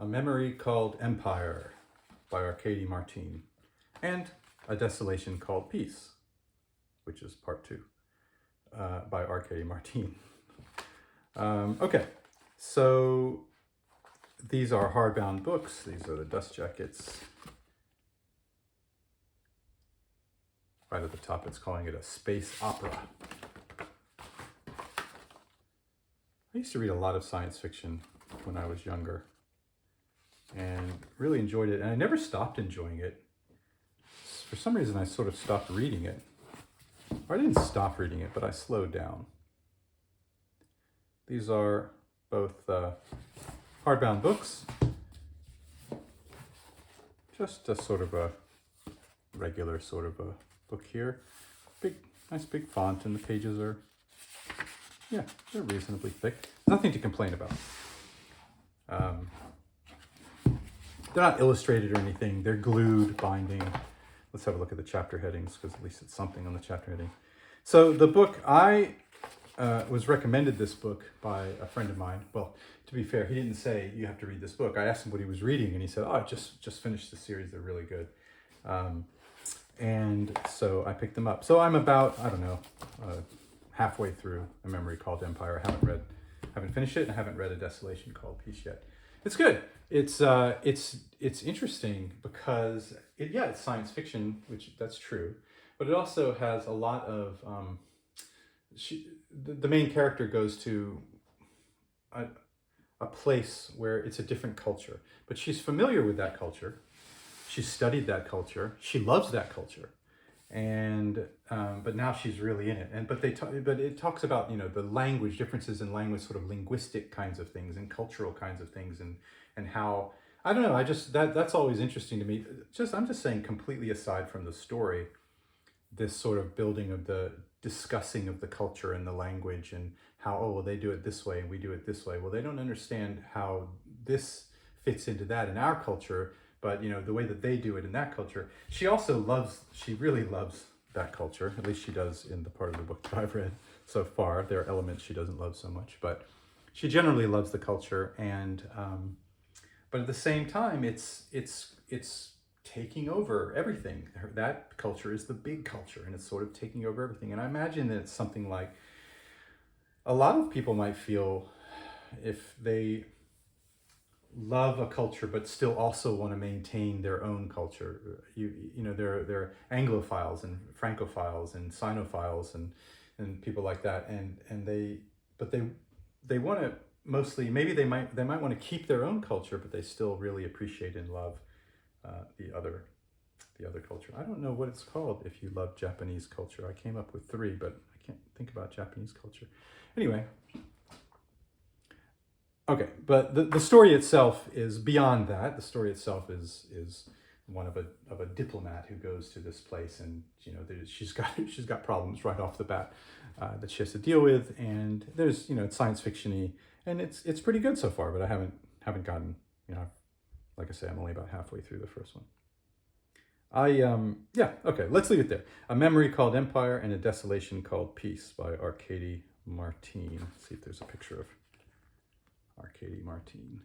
A Memory Called Empire by Arkady Martine, and A Desolation Called Peace, which is part 2, by Arkady Martine. Okay, so these are hardbound books. These are the dust jackets. Right at the top, it's calling it a space opera. I used to read a lot of science fiction when I was younger and really enjoyed it. And I never stopped enjoying it. For some reason, I sort of stopped reading it. Or I didn't stop reading it, but I slowed down. These are both hardbound books. Just a sort of a regular sort of a book here. Nice big font, and the pages are, yeah, they're reasonably thick. Nothing to complain about. They're not illustrated or anything. They're glued binding. Let's have a look at the chapter headings, because at least it's something on the chapter heading. So the book, I was recommended this book by a friend of mine. Well, to be fair, he didn't say you have to read this book. I asked him what he was reading, and he said, "Oh, I just finished the series. They're really good." And so I picked them up. So I'm about, I don't know, halfway through A Memory Called Empire. I haven't finished it, and I haven't read A Desolation Called Peace yet. It's good. It's interesting because it's science fiction, which that's true, but it also has a lot of the main character goes to a place where it's a different culture, but she's familiar with that culture. She's studied that culture. She loves that culture, and but now she's really in it. And but it talks about the language differences in language, sort of linguistic kinds of things and cultural kinds of things, and how, I don't know. I just that's always interesting to me. I'm just saying, completely aside from the story, this sort of building of the discussing of the culture and the language, and how they do it this way and we do it this way. Well, they don't understand how this fits into that in our culture. But the way that they do it in that culture, she really loves that culture. At least she does in the part of the book that I've read so far. There are elements she doesn't love so much, but she generally loves the culture. And but at the same time, it's taking over everything. That culture is the big culture, and it's sort of taking over everything. And I imagine that it's something like a lot of people might feel if they love a culture but still also want to maintain their own culture. There are Anglophiles and Francophiles and Sinophiles and people like that, and they want to mostly, maybe they might want to keep their own culture, but they still really appreciate and love the other culture. I don't know what it's called if you love Japanese culture. I came up with 3, but I can't think about Japanese culture. Anyway. Okay, but the story itself is beyond that. The story itself is one of a diplomat who goes to this place, and she's got problems right off the bat that she has to deal with, and there's it's science fiction-y, and it's pretty good so far. But I haven't gotten like I say, I'm only about halfway through the first one. Okay, let's leave it there. A Memory Called Empire and A Desolation Called Peace by Arkady Martine. Let's see if there's a picture of Arkady Martine.